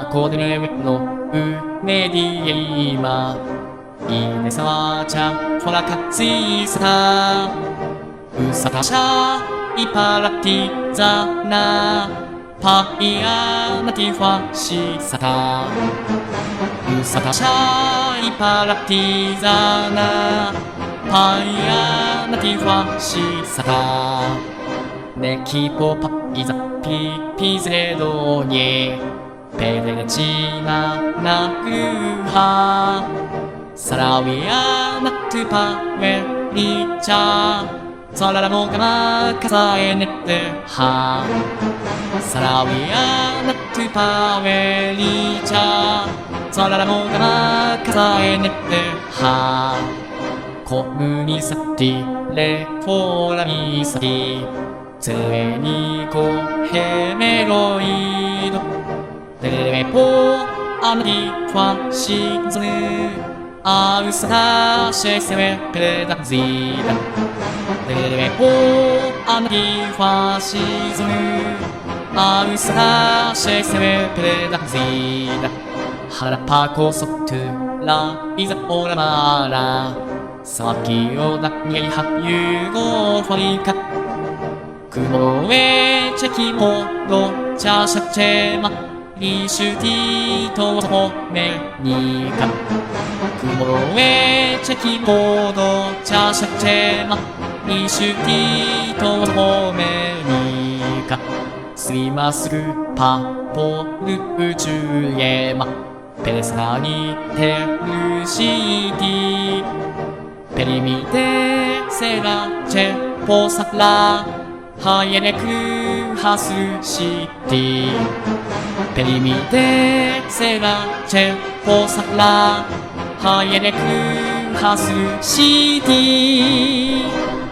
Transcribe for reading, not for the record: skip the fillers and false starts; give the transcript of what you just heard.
箱根の梅ディエイマいでさわちゃんほらかついさうさたしゃいぱらティザナパイアナティファシサタうさたしゃいぱらティザナパイアナティファシサタネキポパイザピピゼドニペレチナナグハサラウィアナトゥパウェリチャサララモガマカサエネテハサラウィアナトゥパウェリチャサララモガマカサエネテハコムニサティレフォーラミサティツエニコヘメロイドレレポアナティファシズムアウサタシェセメペレダズィダレレポアナティファシズムアウサタシェセメペレダズィダハラパコソトゥライザオラマラサキオダニハユゴファリカクモエチェキモドチャシャチェマリシュティトホメニカクモエチェキモドチャシャチェマリシュティトホメニカスイマスルパポル宇宙へマペスナニテルシティペリミテセラチェポサラハイエネクハスシティペリミテセラチェポサラハイエネクハスシティ